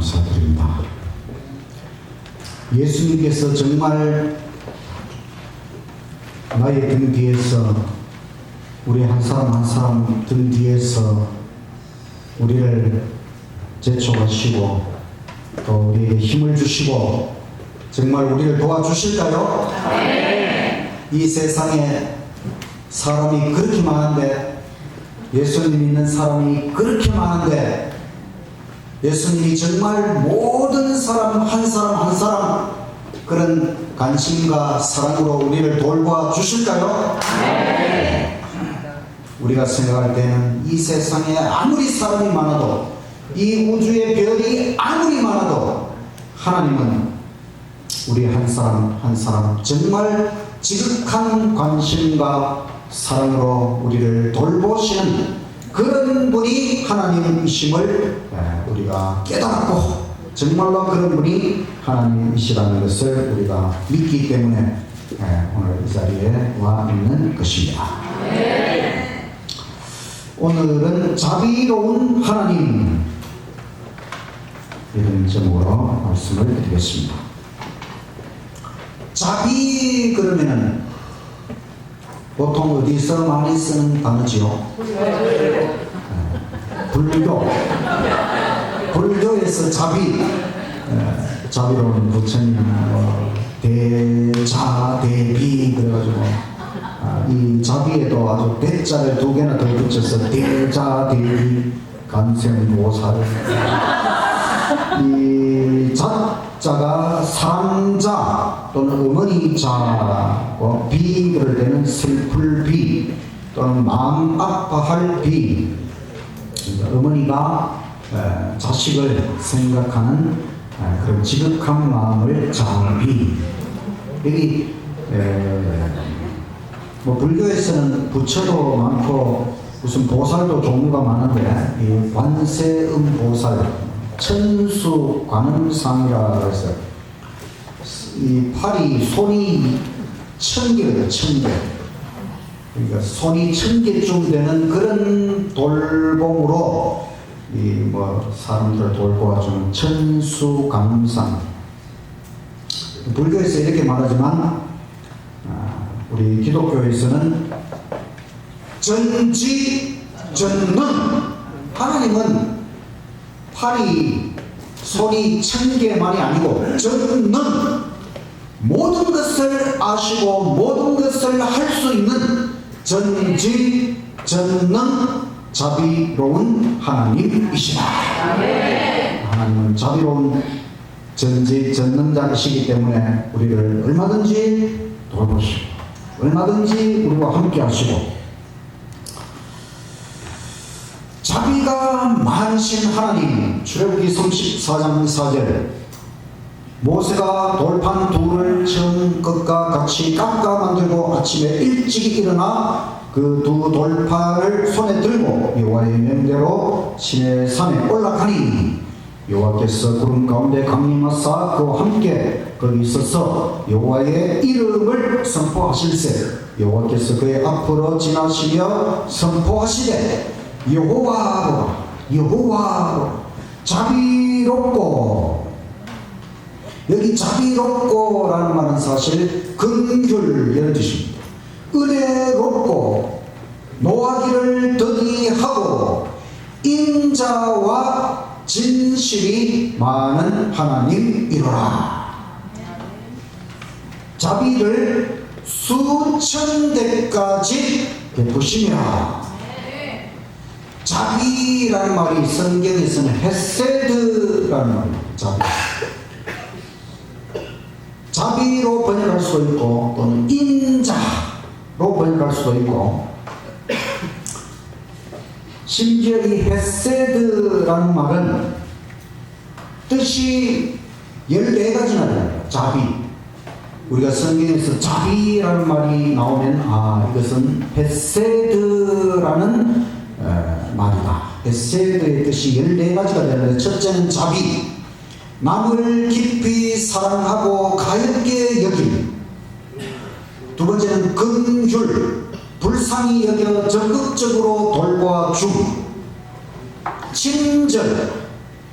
감사드립니다. 예수님께서 정말 나의 등 뒤에서, 우리 한 사람 한 사람 등 뒤에서 우리를 제촉하시고 또 우리에게 힘을 주시고 정말 우리를 도와주실까요? 네. 이 세상에 사람이 그렇게 많은데, 예수님 믿는 사람이 그렇게 많은데, 예수님이 정말 모든 사람 한 사람 그런 관심과 사랑으로 우리를 돌봐주실까요? 네. 우리가 생각할 때는 이 세상에 아무리 사람이 많아도, 이 우주의 별이 아무리 많아도 하나님은 우리 한 사람 한 사람 정말 지극한 관심과 사랑으로 우리를 돌보시는 그런 분이 하나님이심을 우리가 깨달았고, 정말로 그런 분이 하나님이시라는 것을 우리가 믿기 때문에 오늘 이 자리에 와 있는 것입니다. 오늘은 자비로운 하나님, 이런 제목으로 말씀을 드리겠습니다. 자비 그러면은 보통 어디서 많이 쓰는 단어지요? 불교에서 자비, 자비로운 부처님, 대자, 대비, 그래가지고 이 자비에도 아주 대자를 2개나 더 붙여서 대자, 대비, 간생보살. 이 자자가 사랑자 또는 어머니자고, 비 그럴 때는 슬플 비 또는 마음 아파할 비. 어머니가 자식을 생각하는 그런 지극한 마음을 자비. 여기 불교에서는 부처도 많고 무슨 보살도 종류가 많은데, 이 관세음보살, 천수관음상이라 해서 이 팔이, 손이 1000개예요. 1000개. 그러니까 손이 1000개쯤 되는 그런 돌봄으로 이 사람들을 돌보아주는 천수관음상. 불교에서 이렇게 말하지만 우리 기독교에서는 전지전능, 하나님은 팔이, 손이 1000개만이 아니고 전능, 모든 것을 아시고 모든 것을 할 수 있는 전지전능 자비로운 하나님이시다. 하나님은 자비로운 전지전능자이시기 때문에 우리를 얼마든지 돌보시고 얼마든지 우리와 함께 하시고, 자비가 많으신 하나님. 출애굽기 34장 4절, 모세가 돌판 둘을 처음 것과 같이 깎아 만들고 아침에 일찍 일어나 그 2 돌판을 손에 들고 여호와의 명대로 시내산에 올라가니, 여호와께서 구름 가운데 강림하사 그와 함께 거기 있어서 여호와의 이름을 선포하실세, 여호와께서 그의 앞으로 지나시며 선포하시되 여호와로 자비롭고. 여기 자비롭고라는 말은 사실 긍휼 이런 뜻입니다. 은혜롭고 노하기를 더디하고 인자와 진실이 많은 하나님이로라. 자비를 수천 대까지 베푸시며. 자비라는 말이 성경에서는 헤세드라는 말입니다. 자비로 번역할 수도 있고 또는 인자로 번역할 수도 있고, 심지어 이 헤세드라는 말은 뜻이 14가지나 돼요. 자비. 우리가 성경에서 자비라는 말이 나오면 이것은 헤세드라는 말이다. 헤세드의 뜻이 14가지가 되는데, 첫째는 자비, 남을 깊이 사랑하고 가볍게 여김. 두 번째는 긍휼, 불쌍히 여겨 적극적으로 돌보아줌. 친절,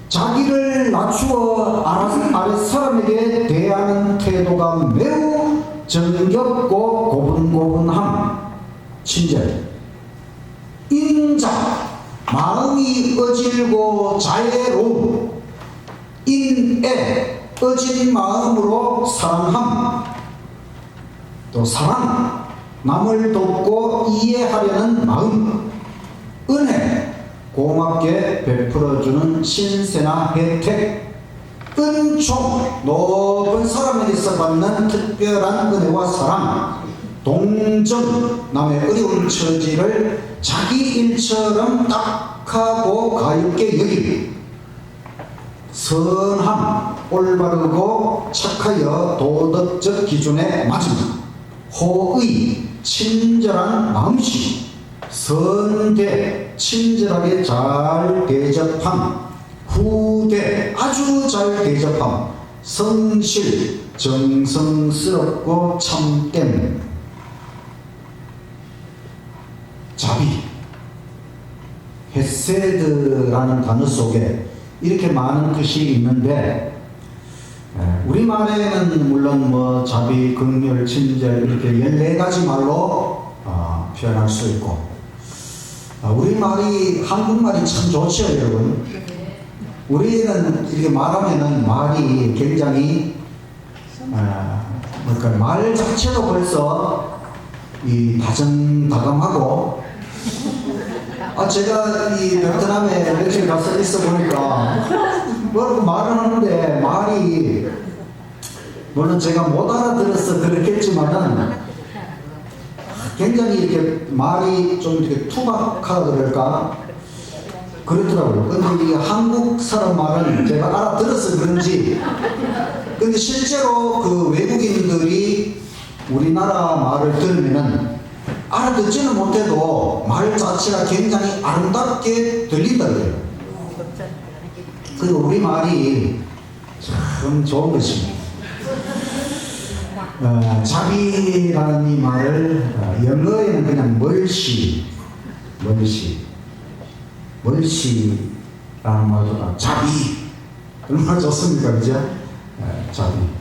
자기를 낮추어 아랫 사람에게 대하는 태도가 매우 정겹고 고분고분함. 친절. 인자. 마음이 어질고 자애로움. 인애. 어진 마음으로 사랑함. 또 사랑. 남을 돕고 이해하려는 마음. 은혜. 고맙게 베풀어주는 신세나 혜택. 은총. 높은 사람에게서 받는 특별한 은혜와 사랑. 동정. 남의 어려운 처지를 자기 일처럼 딱하고 가볍게 여김. 선함. 올바르고 착하여 도덕적 기준에 맞음. 호의. 친절한 마음씨. 선대. 친절하게 잘 대접함. 후대. 아주 잘 대접함. 성실. 정성스럽고 참됨. 자비. 헤세드라는 단어 속에 이렇게 많은 뜻이 있는데, 우리말에는 물론 뭐 자비, 긍휼, 친절 이렇게 14가지 말로 표현할 수 있고, 우리말이 한국말이 참 좋죠, 여러분. 우리는 이렇게 말하면은 말이 굉장히 그러니까 말 자체도 벌써 이 다정다감하고, 제가 이 베트남에 며칠 가서 있어 보니까 뭐라고 말을 하는데 말이 물론 제가 못 알아들어서 그렇겠지만은 굉장히 이렇게 말이 좀 이렇게 투박하다 그럴까 그렇더라고요. 근데 이 한국 사람 말은 제가 알아들어서 그런지, 근데 실제로 그 외국인들이 우리나라 말을 들으면은 알아듣지는 못해도 말 자체가 굉장히 아름답게 들린다고요. 그리고 우리 말이 참 좋은 것입니다. 자비라는 이 말을 영어에는 그냥 멀시라는 말보다 자비 얼마나 좋습니까, 그죠? 자비.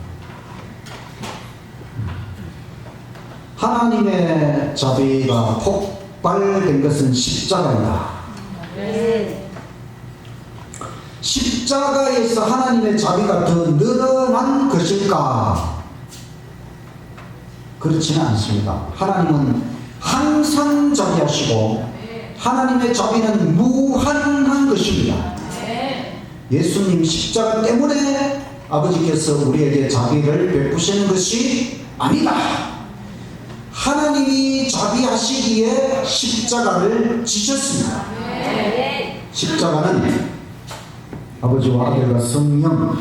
하나님의 자비가 폭발된 것은 십자가이다. 십자가에서 하나님의 자비가 더 늘어난 것일까? 그렇지는 않습니다. 하나님은 항상 자비하시고 하나님의 자비는 무한한 것입니다. 예수님 십자가 때문에 아버지께서 우리에게 자비를 베푸시는 것이 아니다. 하나님이 자비하시기에 십자가를 지셨습니다. 십자가는 아버지와 아들과 성령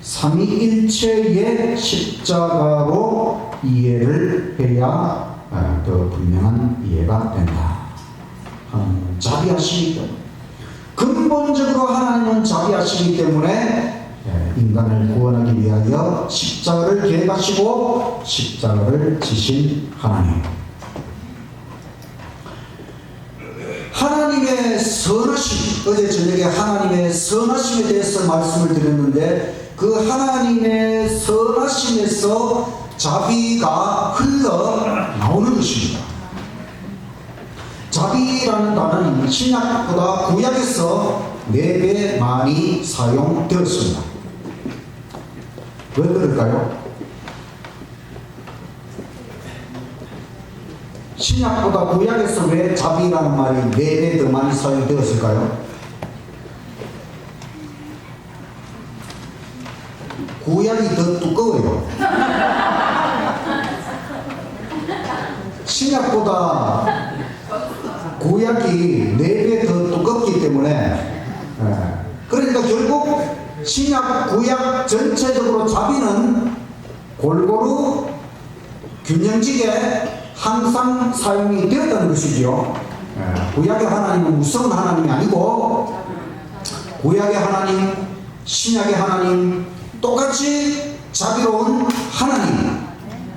삼위일체의 십자가로 이해를 해야 더 분명한 이해가 된다. 하나님은 자비하시기 때문에, 근본적으로 하나님은 자비하시기 때문에 인간을 구원하기 위하여 십자가를 계획하시고 십자가를 지신 하나님. 하나님의 선하심, 어제 저녁에 하나님의 선하심에 대해서 말씀을 드렸는데, 그 하나님의 선하심에서 자비가 흘러나오는 것입니다. 자비라는 단어는 신약보다 구약에서 4배 많이 사용되었습니다. 왜 그럴까요? 신약보다 구약에서 왜 자비라는 말이 4배 더 많이 사용되었을까요? 구약이 더 두꺼워요. 신약보다 구약이 4배 더 두껍기 때문에, 그러니까 결국 신약 구약 전체적으로 자비는 골고루 균형지게 항상 사용이 되었다는 것이죠. 구약의 하나님은 무서운 하나님이 아니고, 구약의 하나님, 신약의 하나님 똑같이 자비로운 하나님,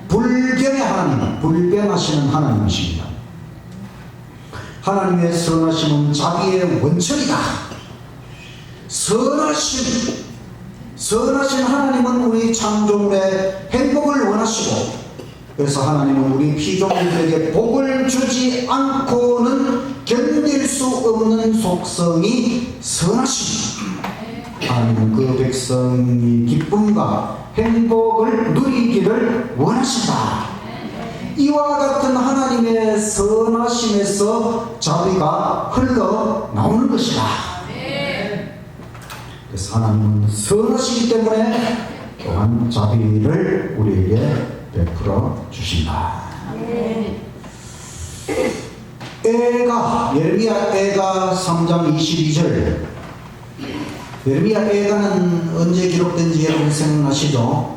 불변의 하나님, 불변하시는 하나님이십니다. 하나님의 선하심은 자비의 원천이다. 선하신 하나님은 우리 창조물의 행복을 원하시고, 그래서 하나님은 우리 피조물들에게 복을 주지 않고는 견딜 수 없는 속성이 선하십니다. 하나님은 그 백성이 기쁨과 행복을 누리기를 원하신다. 이와 같은 하나님의 선하심에서 자비가 흘러나오는 것이다. 그래서 하나님은 선하시기 때문에 또한 자비를 우리에게 베풀어 주신다. 예레미야 애가 3장 22절. 예레미야 애가는 언제 기록된지 여러분 생각나시죠?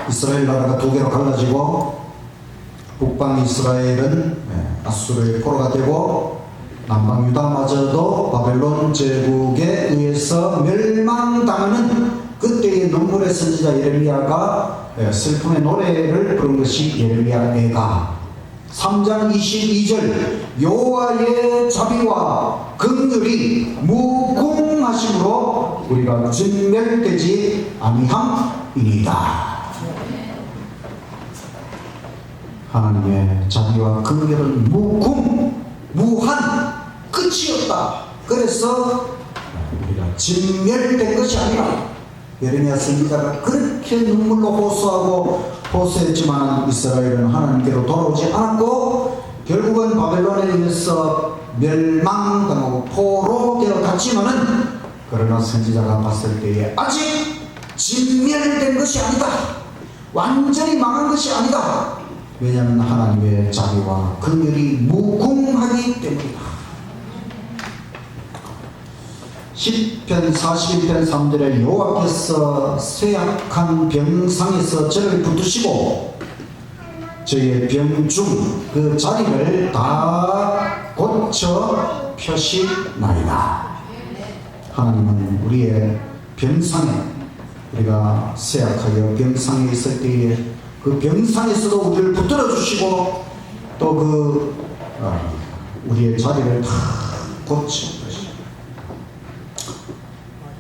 이스라엘 나라가 두 개로 갈라지고, 북방 이스라엘은 아수르의 포로가 되고, 남방 유다마저도 바벨론 제국에 의해서 멸망당하는 그때의 눈물의 선지자 예레미야가 슬픔의 노래를 부른 것이 예레미야 애가 3장 22절. 여호와의 자비와 긍휼이 무궁하심으로 우리가 진멸되지 아니함이니이다. 하나님의 자비와 긍휼은 무한 끝이 없다. 그래서 우리가 진멸된 것이 아니라, 예레미야 선지자가 그렇게 눈물로 호소했지만 이스라엘은 하나님께로 돌아오지 않았고, 결국은 바벨론에 의해서 멸망당하고 포로되어 갔지만은, 그러나 선지자가 봤을 때에 아직 진멸된 것이 아니다. 완전히 망한 것이 아니다. 왜냐하면 하나님의 자비와 긍휼이 무궁하기 때문이다. 시편 41편 3절에 여호와께서 쇠약한 병상에서 저를 붙드시고 저의 병중 그 자리를 다 고쳐 펴시나이다. 하나님은 우리의 병상에, 우리가 쇠약하여 병상에 있을 때에 그 병상에서도 우리를 붙들어 주시고, 또 우리의 자리를 다 고쳐.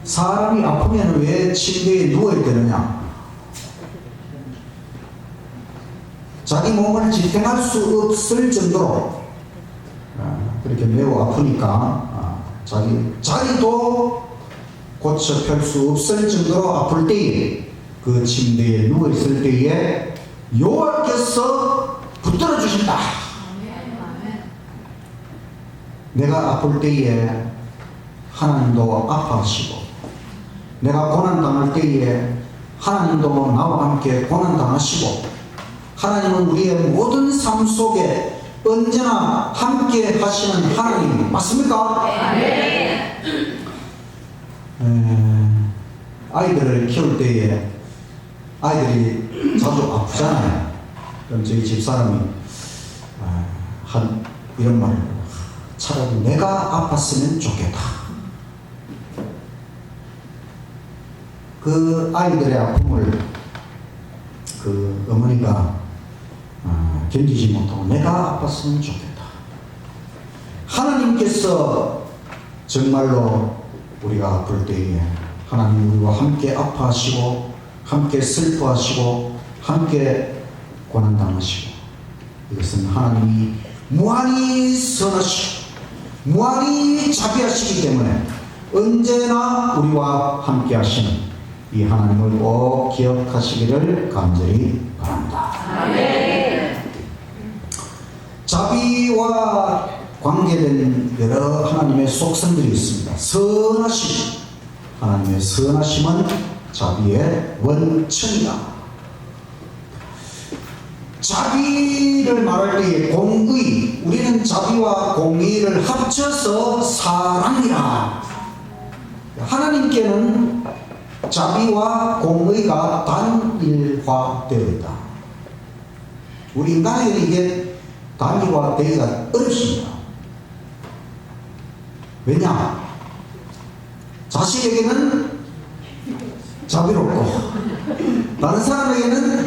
사람이 아프면 왜 침대에 누워야 되느냐? 자기 몸을 지탱할 수 없을 정도로 그렇게 매우 아프니까 자기 자리도 고쳐 펼 수 없을 정도로 아플 때에, 그 침대에 누워 있을 때에 여호와께서 붙들어 주신다. 내가 아플 때에 하나님도 아파하시고, 내가 고난당할 때에 하나님도 나와 함께 고난당하시고, 하나님은 우리의 모든 삶 속에 언제나 함께 하시는 하나님 맞습니까? 아이들을 키울 때에 아이들이 자주 아프잖아요. 그럼 저희 집사람이 이런 말을 해요. 차라리 내가 아팠으면 좋겠다. 그 아이들의 아픔을 그 어머니가 견디지 못하고 내가 아팠으면 좋겠다. 하나님께서 정말로 우리가 아플 때에 하나님 우리와 함께 아파하시고, 함께 슬퍼하시고, 함께 고난당하시고, 이것은 하나님이 무한히 선하시고 무한히 자비하시기 때문에 언제나 우리와 함께 하시는 이 하나님을 꼭 기억하시기를 간절히 바랍니다. 아멘. 자비와 관계된 여러 하나님의 속성들이 있습니다. 선하심, 하나님의 선하심은 자비의 원천이다. 자비를 말할 때에 공의, 우리는 자비와 공의를 합쳐서 사랑이라. 하나님께는 자비와 공의가 단일화되어 있다. 우리 인간에게는 이게 단일화되기가 어렵습니다. 왜냐? 자식에게는 자비롭고 다른 사람에게는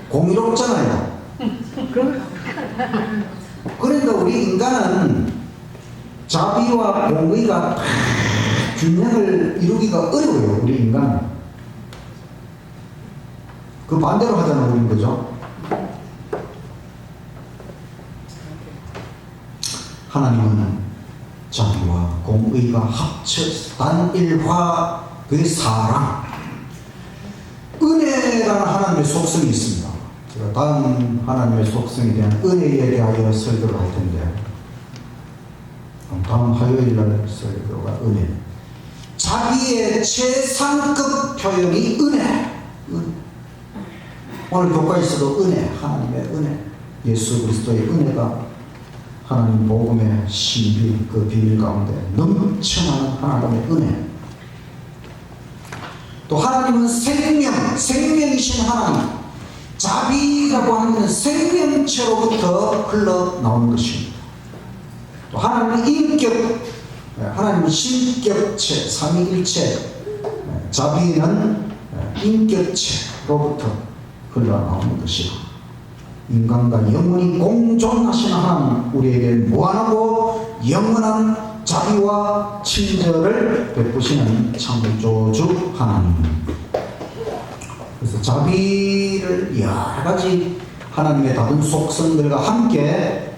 공의롭잖아요. 그러니까 우리 인간은 자비와 공의가 균형을 이루기가 어려워요, 우리 인간은. 그 반대로 하자는 우리는 거죠. 하나님은 자비와 공의가 합쳐서 단일화, 그 사랑, 은혜라는 하나님의 속성이 있습니다. 제가 다음 하나님의 속성에 대한 은혜에 대하여 설교를 할 텐데, 다음 화요일 날 설교가 은혜. 자비의 최상급 표현이 은혜. 오늘 교과에서도 은혜, 하나님의 은혜, 예수 그리스도의 은혜가 하나님 복음의 신비, 그 비밀 가운데 넘쳐나는 하나님의 은혜. 또 하나님은 생명이신 하나님. 자비라고 하는 것은 생명체로부터 흘러나오는 것입니다. 또 하나님은 인격, 하나님은 신격체, 삼위일체. 자비는 인격체로부터 흘러나오는 것이다. 인간과 영원히 공존하시는 하나님, 우리에게 무한하고 영원한 자비와 친절을 베푸시는 창조주 하나님. 그래서 자비를 여러 가지 하나님의 다른 속성들과 함께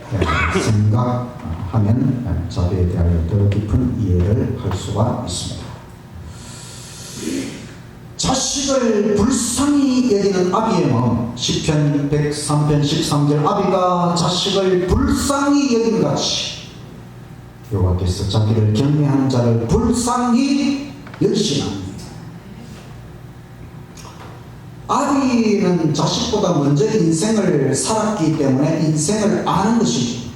생각하면 자비에 대하여 더 깊은 이해를 할 수가 있습니다. 자식을 불쌍히 여기는 아비의 마음, 시편 103편 13절, 아비가 자식을 불쌍히 여긴 같이 여호와께서 자기를 경외하는 자를 불쌍히 여기시나니. 아비는 자식보다 먼저 인생을 살았기 때문에 인생을 아는 것이죠.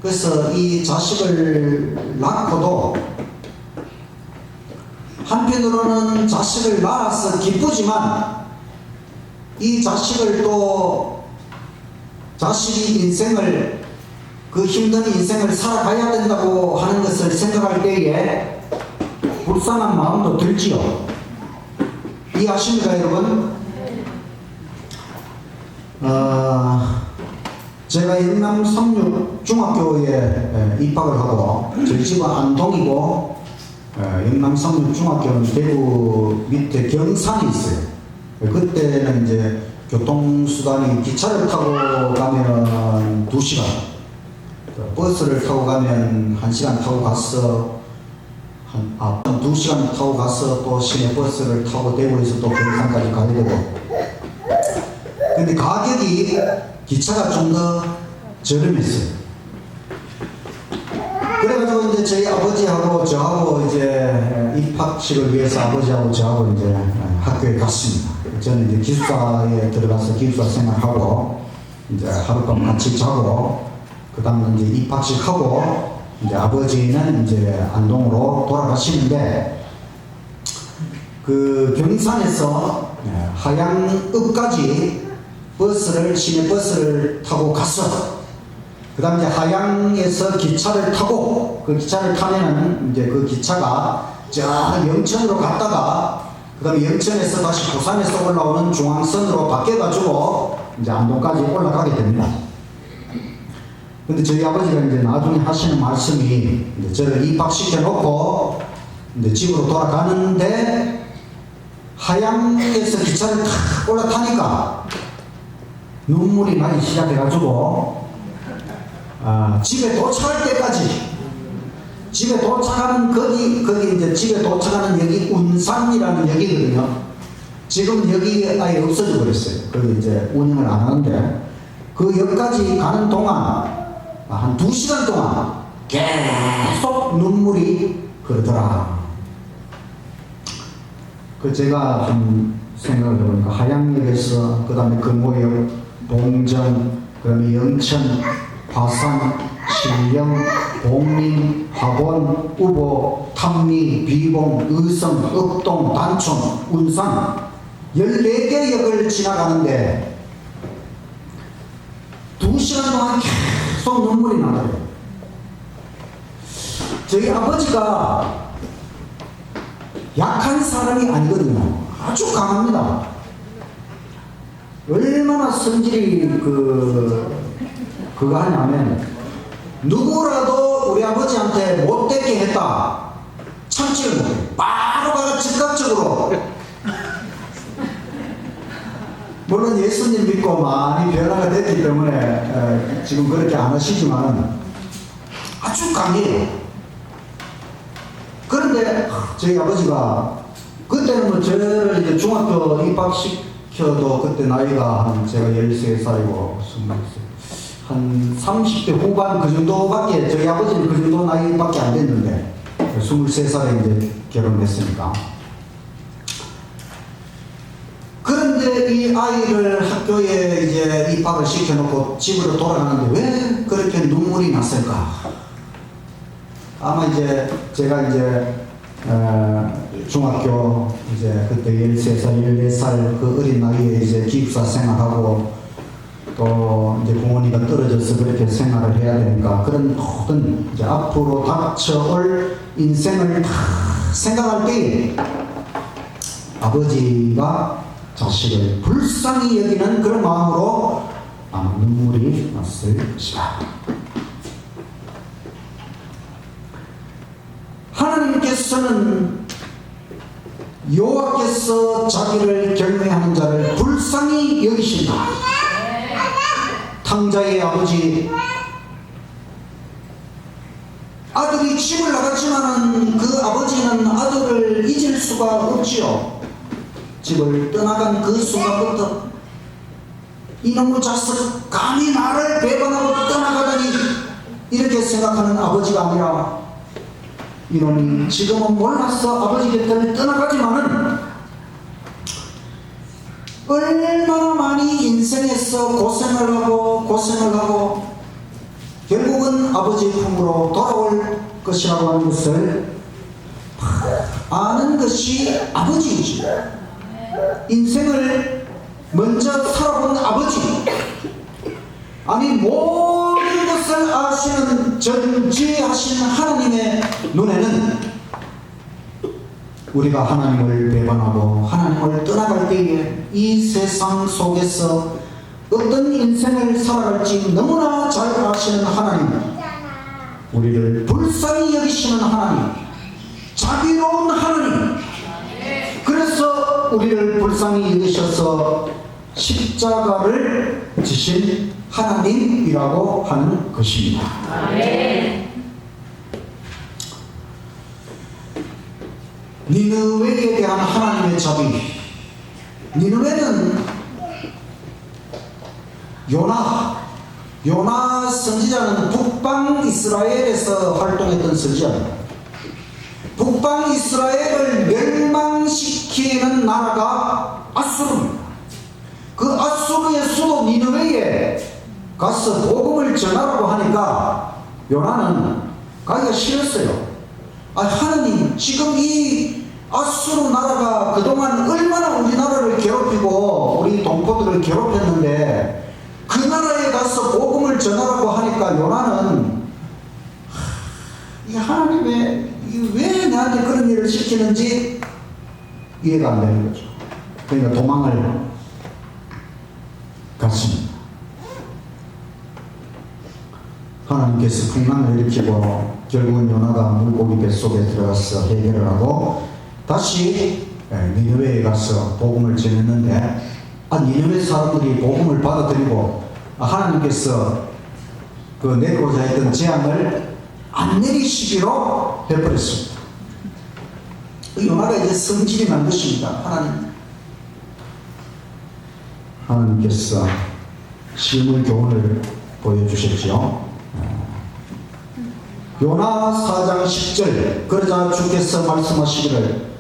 그래서 이 자식을 낳고도 한편으로는 자식을 낳아서 기쁘지만, 이 자식을 또 자식이 인생을, 그 힘든 인생을 살아가야 된다고 하는 것을 생각할 때에 불쌍한 마음도 들지요. 이해하십니까, 여러분? 제가 영남 삼육 중학교에 입학을 하고, 저희 집은 안동이고, 영남 삼육 중학교는 대구 밑에 경산이 있어요. 그때는 이제 교통수단이 기차를 타고 가면 2시간, 버스를 타고 가면 1시간 타고 가서 2시간 타고 가서 또 시내버스를 타고 대구에서 또 경산까지 가야 되고. 근데 가격이 기차가 좀 더 저렴했어요. 그래가지고 이제 저희 아버지하고 저하고 이제 입학식을 위해서 아버지하고 저하고 이제 학교에 갔습니다. 저는 이제 기숙사에 들어가서 기숙사 생활하고 이제 하룻밤 같이 자고, 그 다음에 이제 입학식하고 이제 아버지는 이제 안동으로 돌아가시는데, 그 경산에서 하양읍까지 버스를, 시내버스를 타고 갔어. 그 다음 이제 하양에서 기차를 타고, 그 기차를 타면은 이제 그 기차가 저 영천으로 갔다가, 그 다음에 영천에서 다시 부산에서 올라오는 중앙선으로 바뀌어가지고 이제 안동까지 올라가게 됩니다. 근데 저희 아버지가 이제 나중에 하시는 말씀이, 이제 저를 입학시켜 놓고 이제 집으로 돌아가는데, 하양에서 기차를 탁 올라타니까 눈물이 나기 시작해가지고, 집에 도착할 때까지, 집에 도착하는 거기 이제 집에 도착하는 역이 운산이라는 역이거든요. 지금은 역이 아예 없어져 버렸어요. 거기 이제 운영을 안 하는데, 그 역까지 가는 동안 한 2시간 동안 계속 눈물이 흐르더라. 그 제가 좀 생각을 해보니까 하양역에서, 그 다음에 금호역, 동정, 그 다음에 영천, 화산, 신령, 봉림, 화본, 우보, 탐리, 비봉, 의성, 읍동, 단촌, 운산 14개 역을 지나가는데 2시간 동안 계속 눈물이 나더래요. 저희 아버지가 약한 사람이 아니거든요. 아주 강합니다. 얼마나 성질이 그거 하냐면, 누구라도 우리 아버지한테 못되게 했다. 참지를 못해. 바로 가서 즉각적으로. 물론 예수님 믿고 많이 변화가 됐기 때문에 지금 그렇게 안 하시지만 아주 강해요. 그런데 저희 아버지가 그때는 뭐 저를 이제 중학교 입학시켜도 그때 나이가 한 제가 13살이고 한 30대 후반 그 정도밖에, 저희 아버지는 그 정도 나이밖에 안 됐는데 23살에 이제 결혼했으니까. 그런데 이 아이를 학교에 이제 입학을 시켜놓고 집으로 돌아가는데 왜 그렇게 눈물이 났을까? 아마 이제 제가 이제 중학교 이제 그때 13살, 14살 그 어린 나이에 이제 기숙사 생활하고 또 이제 부모님과 떨어져서 그렇게 생활을 해야 되니까 그런 모든 이제 앞으로 닥쳐올 인생을 다 생각할 때 아버지가 자식을 불쌍히 여기는 그런 마음으로 아마 눈물이 났을 것이다. 하나님께서는 여호와께서 자기를 경외하는 자를 불쌍히 여기신다. 탕자의 아버지, 아들이 집을 나갔지만은 그 아버지는 아들을 잊을 수가 없지요. 집을 떠나간 그 순간부터 이놈의 자식 감히 나를 배반하고 떠나가다니, 이렇게 생각하는 아버지가 아니라 이놈이 지금은 몰랐어 아버지 곁을 떠나가지만은 얼마나 많이 인생에서 고생을 하고 결국은 아버지 품으로 돌아올 것이라고 하는 것을 아는 것이 아버지이지. 인생을 먼저 살아본 아버지, 아니 모든 것을 아시는 전지하신 하나님의 눈에는 우리가 하나님을 배반하고 하나님을 떠나갈 때에 이 세상 속에서 어떤 인생을 살아갈지 너무나 잘 아시는 하나님, 우리를 불쌍히 여기시는 하나님, 자비로운 하나님, 그래서 우리를 불쌍히 여기셔서 십자가를 지신 하나님이라고 하는 것입니다. 니느웨에 대한 하나님의 자비. 니느웨는 요나 선지자는 북방 이스라엘에서 활동했던 선지자입니다. 북방 이스라엘을 멸망시키는 나라가 아수르입니다. 그 아수르의 수도 니느웨에 가서 복음을 전하라고 하니까 요나는 가기가 싫었어요. 하나님, 지금 이 아수르 나라가 그동안 얼마나 우리나라를 괴롭히고 우리 동포들을 괴롭혔는데 그 나라에 가서 복음을 전하라고 하니까 요나는 이 하나님의 왜 나한테 그런 일을 시키는지 이해가 안 되는 거죠. 그러니까 도망을 갔습니다. 하나님께서 풍랑을 일으키고 결국은 요나가 물고기 뱃속에 들어가서 해결을 하고 다시 니느웨에 가서 복음을 전했는데 니느웨 사람들이 복음을 받아들이고 하나님께서 그 내리고자 했던 재앙을 안 내리시기로 해버렸습니다. 요나가 이제 성질이 난 것입니다. 하나님께서 심의 교훈을 보여주셨죠. 요나 4장 10절, 그러자 주께서 말씀하시기를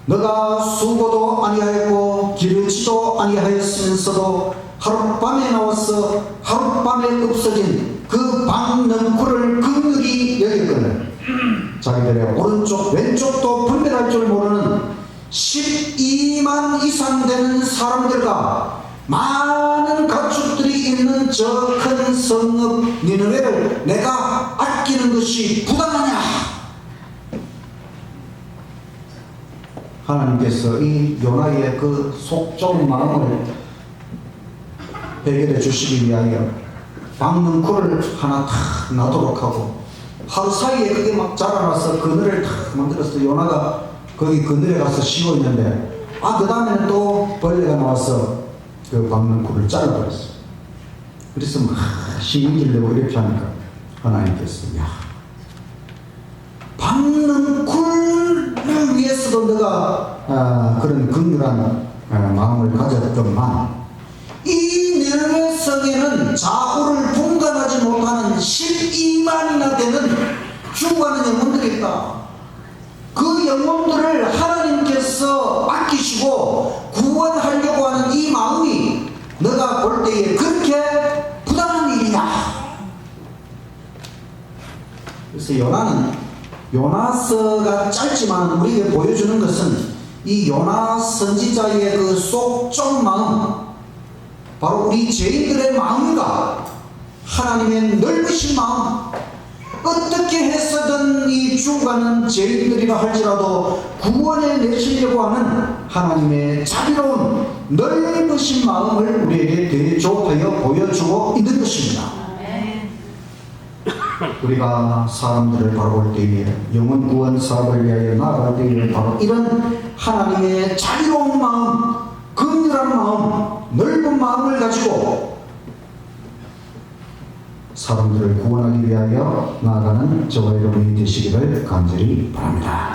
너가 수고도 아니하였고 기르지도 아니하였으면서도 하룻밤에 나와서 하룻밤에 없어진 그 방능구를 긍휼히 여겼거늘 자기들의 오른쪽 왼쪽도 분별할 줄 모르는 12만 이상 되는 사람들과 많은 가축들이 있는 저 큰 성읍 니느웨를 내가 아끼는 것이 부당하냐? 하나님께서 이 요나의 그 속 좁은 마음을 해결해 주시기 위하여 박는 굴을 하나 탁 놔도록 하고, 하루 사이에 그게 막 자라나서 그늘을 탁 만들어서 요나가 거기 그늘에 가서 쉬고 있는데, 그 다음에는 또 벌레가 나와서 그 박는 굴을 잘라버렸어. 그래서 막 시민질 내고 이렇게 하니까 하나님께서, 야, 박는 굴을 위해서도 너가 그런 극렬한 마음을 가졌건만, 이 녀석에는 자고를 분간하지 못하는 12만이나 되는 죽어가는 영혼들이 있다. 그 영혼들을 하나님께서 맡기시고 구원하려고 하는 이 마음이 너가 볼 때에 그렇게 부당한 일이냐. 그래서 요나서가 짧지만 우리에게 보여주는 것은 이 요나 선지자의 그 속 좁은 마음, 바로 우리 죄인들의 마음과 하나님의 넓으신 마음, 어떻게 해서든 이 죽어가는 죄인들이라 할지라도 구원해 내시려고 하는 하나님의 자비로운 넓으신 마음을 우리에게 대조하여 보여주고 있는 것입니다. 우리가 사람들을 바라볼 때에, 영혼 구원 사업을 위하여 나아갈 때에 바로 이런 하나님의 자비로운 마음, 긍휼한 마음, 넓은 마음을 가지고 사람들을 구원하기 위하여 나아가는 저와 여러분이 되시기를 간절히 바랍니다.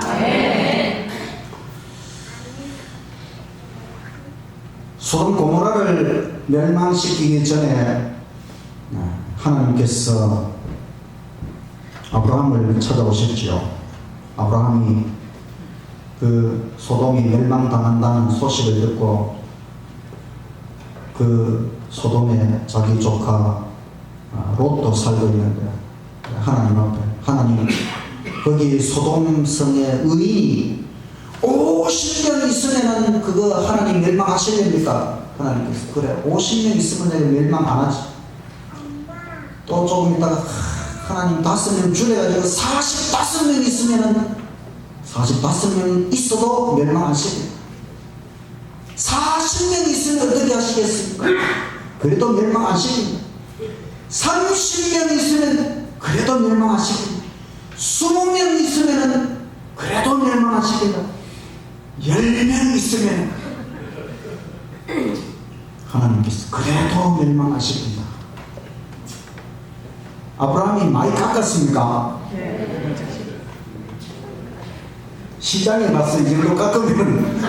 소돔 고모라를 멸망시키기 전에 하나님께서 아브라함을 찾아오셨지요. 아브라함이 그 소돔이 멸망당한다는 소식을 듣고 그 소돔에 자기 조카 롯도 살고 있는데, 하나님 앞에, 하나님, 거기 소돔성의 의인이 50명 있으면은 그거 하나님 멸망하시렵니까? 하나님께서, 그래, 50명 있으면 내가 멸망 안 하지. 또 조금 있다가 하나님 5명 줄여가지고 45명 있으면은, 45명 있어도 멸망 안 시킵니다. 40명 있으면 어떻게 하시겠습니까? 그래도 멸망 안 시킵니다. 30명 있으면 그래도 멸망 안 시킵니다. 20명 있으면 그래도 멸망 안 시킵니다. 10명 있으면 하나님께서 그래도 멸망 안 시킵니다. 아브라함이 많이 깎았습니까? 시장에 가서 이 정도 깎으면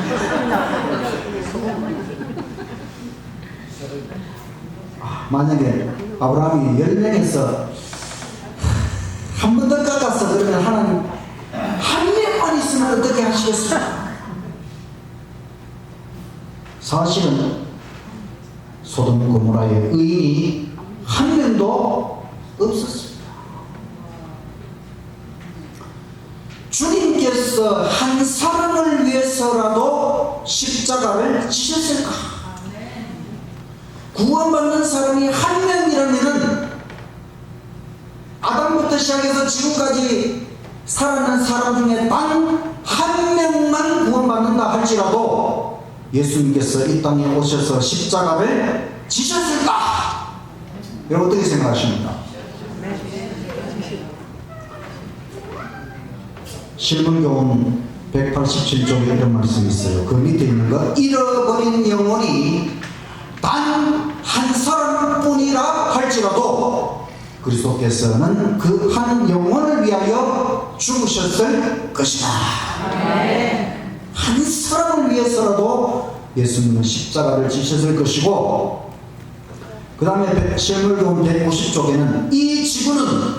만약에 아브라함이 10명에서 한 번 더 깎았어, 그러면 하나님 한 명만 있으면 어떻게 하시겠습니까? 사실은 소돔 고모라의 의인이 한 명도 없었습니다. 주님께서 한 사람을 위해서라도 십자가를 지셨을까? 구원받는 사람이 한 명이라면은 아담부터 시작해서 지금까지 살아있는 사람 중에 단 한 명만 구원받는다 할지라도 예수님께서 이 땅에 오셔서 십자가를 지셨을까? 여러분 어떻게 생각하십니까? 실문교훈 187쪽에 이런 말씀이 있어요. 그 밑에 있는 거, 잃어버린 영혼이 단 한 사람뿐이라 할지라도 그리스도께서는 그 한 영혼을 위하여 죽으셨을 것이다. 한 사람을 위해서라도 예수님은 십자가를 지셨을 것이고, 그 다음에 실물교훈 150쪽에는 이 지구는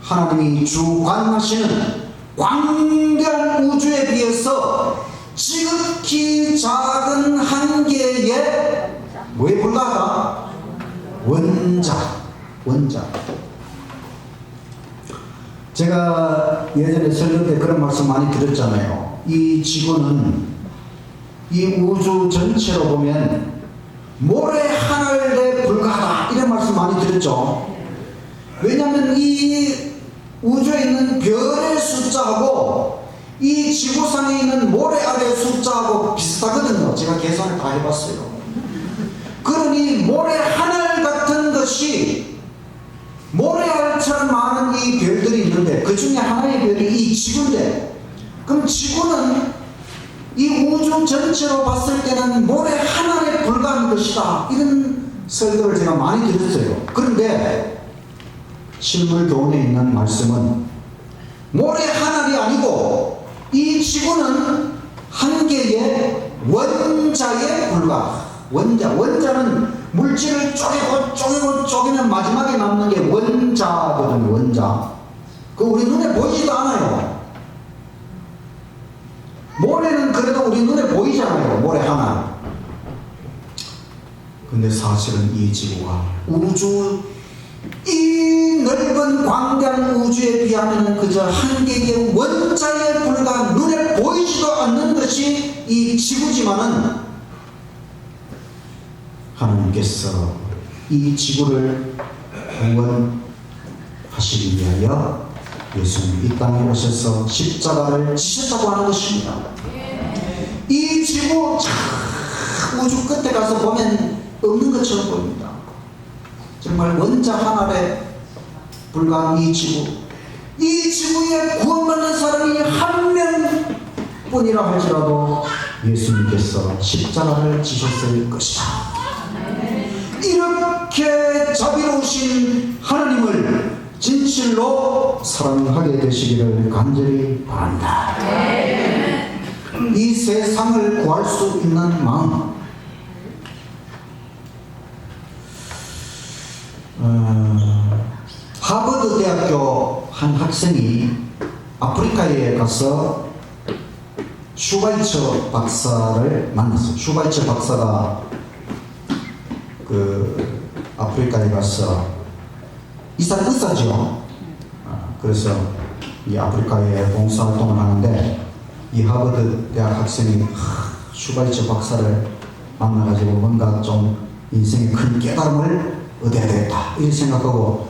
하나님이 주관하시는 광대한 우주에 비해서 지극히 작은 한계에 왜 불과하다? 원자. 제가 예전에 설교 때 그런 말씀 많이 드렸잖아요. 이 지구는 이 우주 전체로 보면 모래 하늘에 불과하다, 이런 말씀 많이 드렸죠. 왜냐하면 이 우주에 있는 별의 숫자하고 이 지구상에 있는 모래 아래의 숫자하고 비슷하거든요. 제가 계산을 다 해봤어요. 그러니 모래 하늘 같은 것이 모래알처럼 많은 이 별들이 있는데 그 중에 하나의 별이 이 지구인데, 그럼 지구는 이 우주 전체로 봤을 때는 모래 하나에 불과한 것이다, 이런 설교를 제가 많이 들었어요. 그런데 실물 교훈에 있는 말씀은 모래 하나이 아니고 이 지구는 한 개의 원자에 불과. 원자는 물질을 쪼개면 마지막에 남는 게 원자거든요. 원자. 그 우리 눈에 보이지도 않아요. 모래는 그래도 우리 눈에 보이잖아요. 모래 하나. 근데 사실은 이 지구가 이 넓은 광대한 우주에 비하면 그저 한 개의 원자에 불과한, 눈에 보이지도 않는 것이 이 지구지만은, 하나님께서 이 지구를 구원하시기 위하여 예수님 이 땅에 오셔서 십자가를 지셨다고 하는 것입니다. 이 지구 우주 끝에 가서 보면 없는 것처럼 보입니다. 정말 원자 하나에 불과한 이 지구에 구원받는 사람이 한 명뿐이라 할지라도 예수님께서 십자가를 지셨을 것이다. 이렇게 자비로우신 하나님을 진실로 사랑하게 되시기를 간절히 바랍니다. 이 세상을 구할 수 있는 마음, 하버드 대학교 한 학생이 아프리카에 가서 슈바이처 박사를 만났어요. 슈바이처 박사가 그 아프리카에 가서 이 사람 의사죠. 그래서 이 아프리카에 봉사활동을 하는데 이 하버드 대학 학생이 슈바이처 박사를 만나가지고 뭔가 좀 인생의 큰 깨달음을 얻어야 되겠다 이렇게 생각하고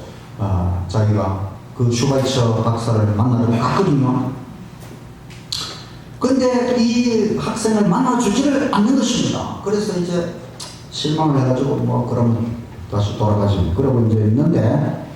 자기가 그 슈바이처 박사를 만나러 갔거든요. 근데 이 학생을 만나주지를 않는 것입니다. 그래서 이제 실망을 해가지고 그러면 다시 돌아가지 그러고 이제 있는데,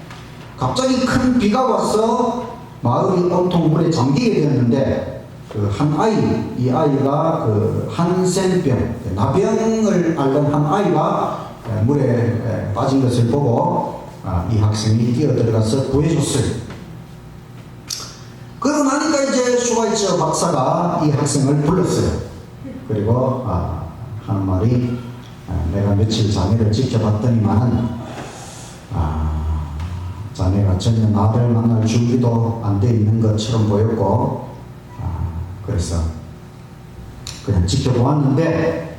갑자기 큰 비가 와서 마을이 온통 물에 잠기게 되었는데, 그 한 이 아이가 그 한센병, 나병을 앓는 한 아이가 물에 빠진 것을 보고 이 학생이 뛰어들어가서 구해줬어요. 그러고 나니까 이제 슈바이처 박사가 이 학생을 불렀어요. 그리고 하는 말이, 내가 며칠 자네를 지켜봤더니만은 자네가 전혀 나를 만날 준비도 안 돼 있는 것처럼 보였고, 그래서 그냥 지켜보았는데,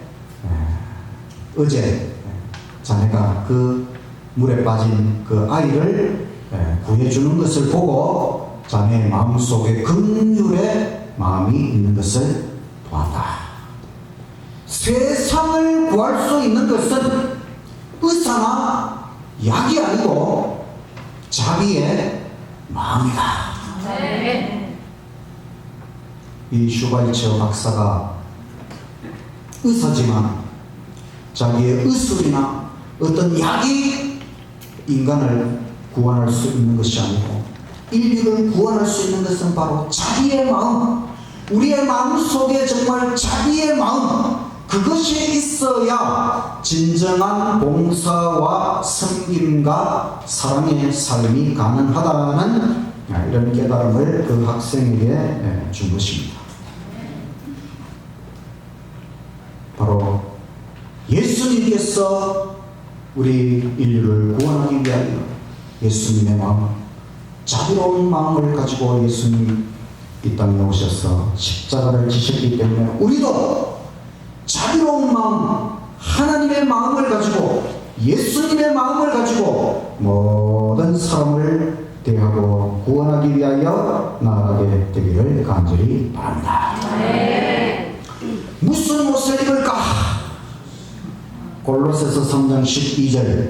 어제 자네가 그 물에 빠진 그 아이를 구해주는 것을 보고 자네의 마음속에 긍휼의 마음이 있는 것을 보았다. 세상을 구할 수 있는 것은 의사나 약이 아니고 자비의 마음이다. 네. 이 슈바이처 박사가 의사지만 자기의 의술이나 어떤 약이 인간을 구원할 수 있는 것이 아니고, 인류를 구원할 수 있는 것은 바로 자비의 마음, 우리의 마음속에 정말 자비의 마음, 그것이 있어야 진정한 봉사와 섬김과 사랑의 삶이 가능하다는 이런 깨달음을 그 학생에게 준 것입니다. 바로 예수님께서 우리 인류를 구원하기 위하여 예수님의 마음, 자비로운 마음을 가지고 예수님 이 땅에 오셔서 십자가를 지셨기 때문에 우리도 자비로운 마음, 하나님의 마음을 가지고, 예수님의 마음을 가지고 모든 사람을 대하고 구원하기 위하여 나아가게 되기를 간절히 바랍니다. 네. 무슨 옷을 입을까? 골로새서 3장 12절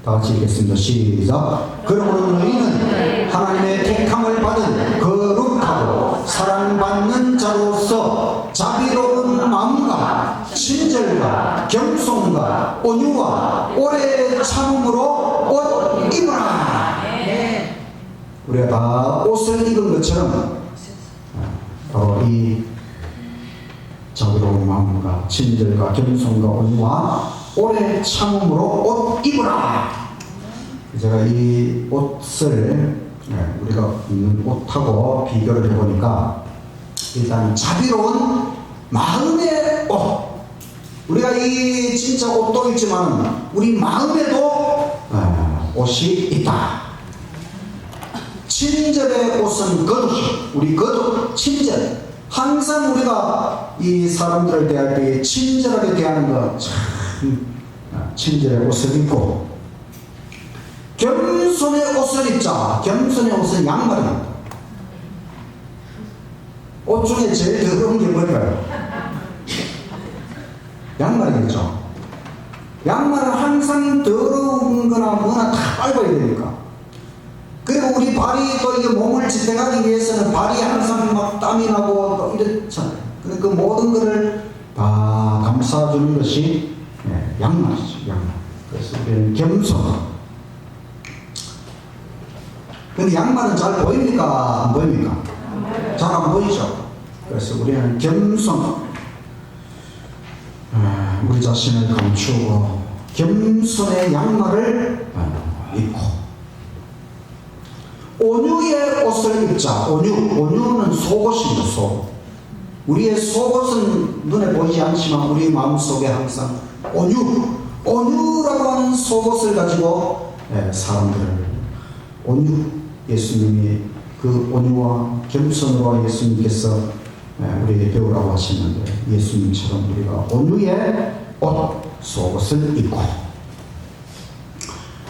다 같이 읽겠습니다. 시작. 그러므로 너희는 하나님의 택함을 받은 거룩하고 사랑받는 자로서 자비로운 마음과 친절과 겸손과 온유와 오래 참음으로 옷 입으라. 우리가 다 옷을 입은 것처럼 바로 이 자비로운 마음과 친절과 겸손과 온유와 오래 참음으로 옷 입으라. 제가 이 옷을 우리가 입는 옷하고 비교를 해보니까 일단 자비로운 마음의 옷. 우리가 이 진짜 옷도 있지만 우리 마음에도 옷이 있다. 친절의 옷은 거룩. 우리 거룩, 친절. 항상 우리가 이 사람들을 대할 때 친절하게 대하는 것, 참 친절의 옷을 입고 겸손의 옷을 입자. 겸손의 옷은 양말입니다. 옷 중에 제일 더러운 게 뭘까요? 양말이겠죠. 양말은 항상 더러운 거나 뭐나 다 밟아야 되니까. 그리고 우리 발이 또 이게 몸을 지탱하기 위해서는 발이 항상 막 땀이 나고 또 이렇잖아요. 그 모든 것을 다 감싸주는 것이 양말이죠. 양말. 그래서 우리는 겸손. 근데 양말은 잘 보입니까? 안 보입니까? 잘 안 보이죠? 그래서 우리는 겸손. 우리 자신을 감추고 겸손의 양말을 입고 온유의 옷을 입자. 온유는 속옷입니다. 속옷. 우리의 속옷은 눈에 보이지 않지만 우리 마음속에 항상 온유라고 하는 속옷을 가지고 사람들을 온유. 예수님이 그 온유와 겸손으로 예수님께서 우리에게 배우라고 하셨는데 예수님처럼 우리가 온유의 옷, 속옷을 입고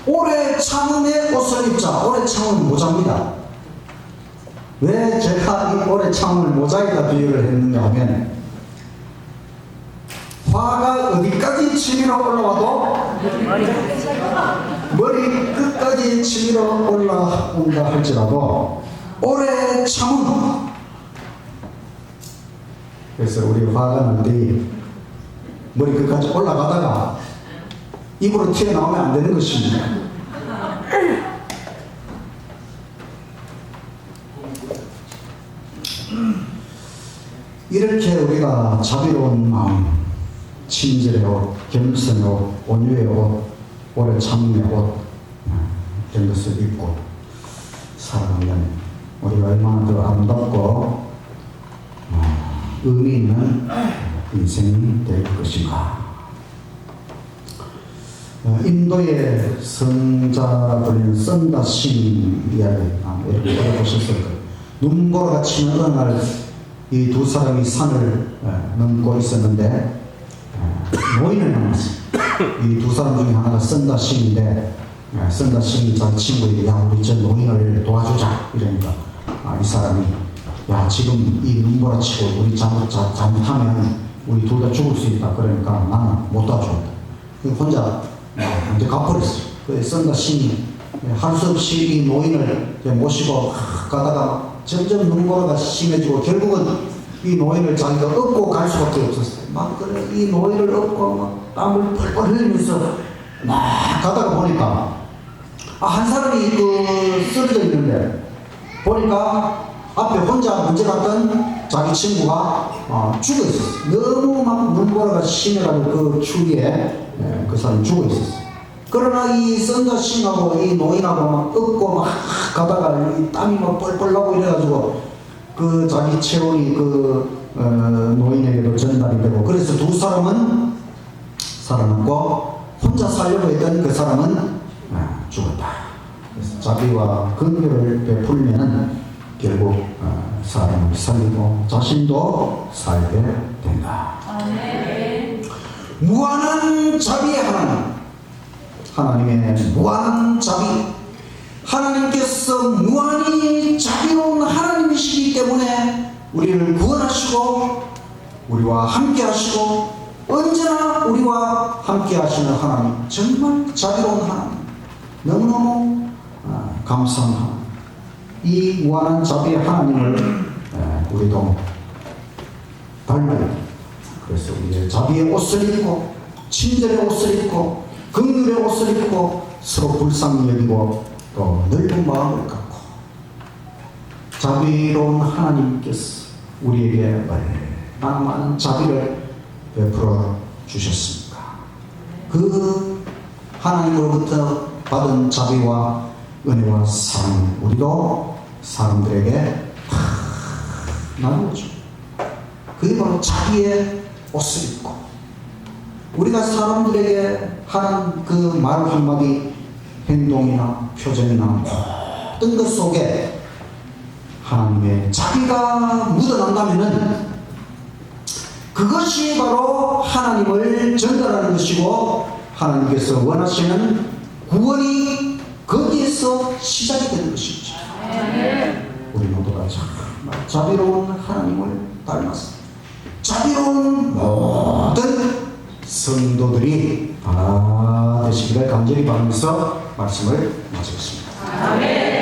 오래 참음의 옷을 입자. 오래 참음은 모자입니다. 왜 제가 이 오래 참음을 모자에다 비유를 했는가 하면 화가 어디까지 치밀어 올라와도 머리 끝까지 치밀어 올라온다 할지라도 오래 참음. 그래서 우리 화가 날 때 머리 끝까지 올라가다가 입으로 튀어나오면 안 되는 것입니다. 이렇게 우리가 자비로운 마음, 친절의 옷, 겸손의 옷, 온유의 옷, 오래 참음의 옷 이런 것을 입고 살아가면 우리가 얼마나 더 아름답고 의미 있는 인생이 될 것인가. 인도의 성자 불리는 썬다신 이야기 이렇게 들어보셨을 거예요. 눈보라가 치는 어느 날 이 두 사람이 산을 넘고 있었는데 노인을 만났어요. 이 두 사람 중에 하나가 썬다신인데 썬다신이 자기 친구에게 야 우리 저 노인을 도와주자 이러니까 이 사람이 야 지금 이 눈보라 치고 우리 잘못하면 우리 둘 다 죽을 수 있다. 그러니까 나는 못 도와주겠다. 혼자 이제 가버렸어요. 그래서 썬다신이 할 수 없이 이 노인을 모시고 가다가 점점 눈보라가 심해지고 결국은 이 노인을 자기가 업고 갈 수밖에 없었어요. 막 그래 이 노인을 업고 막 땀을 뻘뻘 흘리면서 막 가다가 보니까 한 사람이 쓰러져 있는데 보니까 앞에 혼자 먼저 갔던 자기 친구가 죽어 있었어요. 너무 막 눈보라가 심해가지고 그 추위에 그 사람이 죽어 있었어요. 그러나 이 썬다신하고 이 노인하고 막 업고 막 가다가 이 땀이 막 뻘뻘 나고 이래가지고 그 자기 체온이 노인에게도 전달이 되고 그래서 두 사람은 살아남고 혼자 살려고 했던 그 사람은 죽었다. 그래서 자비와 긍휼을 베풀면은 결국 사람을 살리고 자신도 살게 된다. 무한한 자비의 하나님. 하나님의 무한한 자비. 하나님께서 무한히 자비로운 하나님이시기 때문에 우리를 구원하시고 우리와 함께 하시고 언제나 우리와 함께 하시는 하나님. 정말 자비로운 하나님. 너무너무 감사한 하나님. 이 무한한 자비의 하나님을 우리도 닮아야 돼. 그래서 우리의 자비의 옷을 입고 친절의 옷을 입고 긍휼의 옷을 입고 서로 불쌍히 여기고 또 넓은 마음을 갖고 자비로운 하나님께서 우리에게 얼마나 많은 자비를 베풀어 주셨습니까? 그 하나님으로부터 받은 자비와 은혜와 사랑 우리도 사람들에게 나누어줘. 그게 바로 자비의 옷을 입고 우리가 사람들에게 하는 그 말 한마디 행동이나 표정이나 모든 것 속에 하나님의 자비가 묻어난다면은 그것이 바로 하나님을 전달하는 것이고 하나님께서 원하시는 구원이 거기에서 시작이 되는 것이죠. 우리 모두가 정말 자비로운 하나님을 닮아서 자비로운 모든 성도들이 다 되시기를 간절히 바라면서 말씀을 마치겠습니다. 아멘.